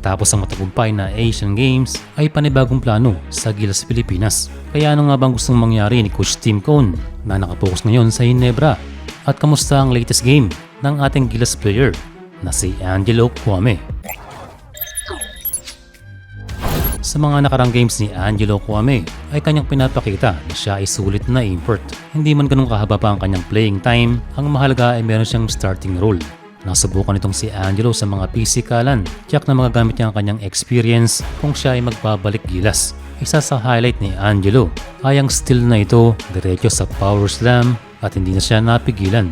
Matapos ang matagumpay na Asian Games ay panibagong plano sa Gilas Pilipinas. Kaya ano nga bang gustong mangyari ni Coach Tim Cone na nakapokus ngayon sa Ginebra? At kamusta ang latest game ng ating Gilas player na si Angelo Cuame? Sa mga nakarang games ni Angelo Cuame ay kanyang pinapakita na siya ay sulit na import. Hindi man ganun kahaba pa ang kanyang playing time, ang mahalaga ay meron siyang starting role. Nasubukan itong si Angelo sa mga pisikalan, tiyak na magagamit niya ang kanyang experience kung siya ay magbabalik Gilas. Isa sa highlight ni Angelo ay ang steal na ito diretso sa power slam at hindi na siya napigilan.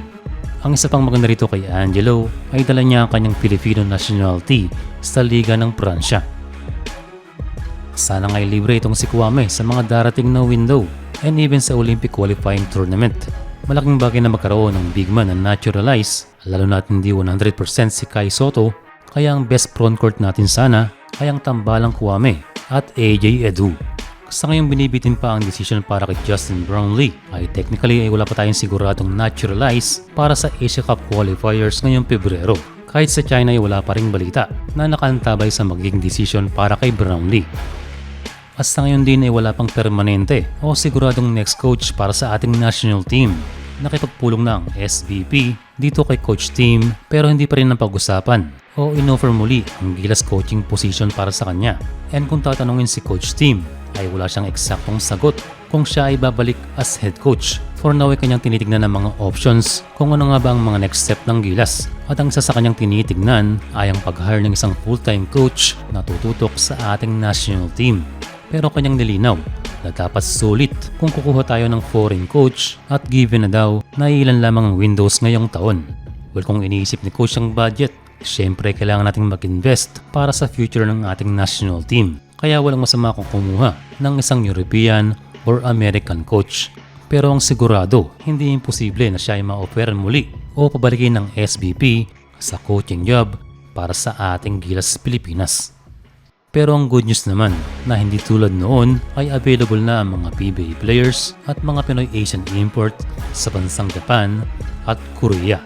Ang isa pang maganda rito kay Angelo ay dala niya ang kanyang Filipino nationality sa Liga ng Pransya. Sana nga'y libre itong si Cuame sa mga darating na window and even sa Olympic qualifying tournament. Malaking bagay na magkaroon ng big man na naturalize, lalo na at hindi 100% si Kai Sotto, kaya ang best frontcourt natin sana ay ang tambalang Cuame at AJ Edu. Sa ngayong binibitin pa ang decision para kay Justin Brownlee ay technically ay wala pa tayong siguradong naturalize para sa Asia Cup qualifiers ngayong Pebrero. Kahit sa China ay wala pa ring balita na nakaantabay sa magiging decision para kay Brownlee. Hasta ngayon din ay wala pang permanente o siguradong next coach para sa ating national team. Nakipagpulong na ang SVP dito kay Coach Tim pero hindi pa rin napag-usapan o inoffer muli ang Gilas coaching position para sa kanya. And kung tatanungin si Coach Tim ay wala siyang eksaktong sagot kung siya ay babalik as head coach. For now ay kanyang tinitignan ng mga options kung ano nga ba ang mga next step ng Gilas. At ang isa sa kanyang tinitignan ay ang pag-hire ng isang full-time coach na tututok sa ating national team. Pero kanyang nilinaw na dapat sulit kung kukuha tayo ng foreign coach at given na daw na ilan lamang ang windows ngayong taon. Well, kung iniisip ni coach ang budget, syempre kailangan nating mag-invest para sa future ng ating national team. Kaya walang masama kung kumuha ng isang European or American coach. Pero ang sigurado, hindi imposible na siya ay ma-offer muli o pabalikin ng SVP sa coaching job para sa ating Gilas Pilipinas. Pero ang good news naman na hindi tulad noon ay available na ang mga PBA players at mga Pinoy Asian import sa bansang Japan at Korea.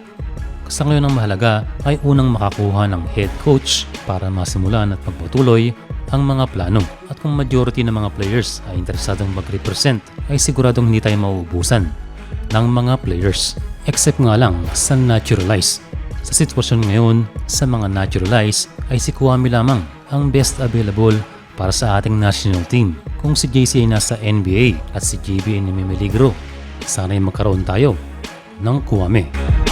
Sa ngayon ang mahalaga ay unang makakuha ng head coach para masimulan at magpatuloy ang mga plano. At kung majority ng mga players ay interesadong mag-represent ay siguradong hindi tayo mauubusan ng mga players. Except nga lang sa naturalize. Sa sitwasyon ngayon sa mga naturalize ay si Cuame lamang ang best available para sa ating national team. Kung si JC ay nasa NBA at si JB ay namimiligro, sana'y magkaroon tayo ng Cuame.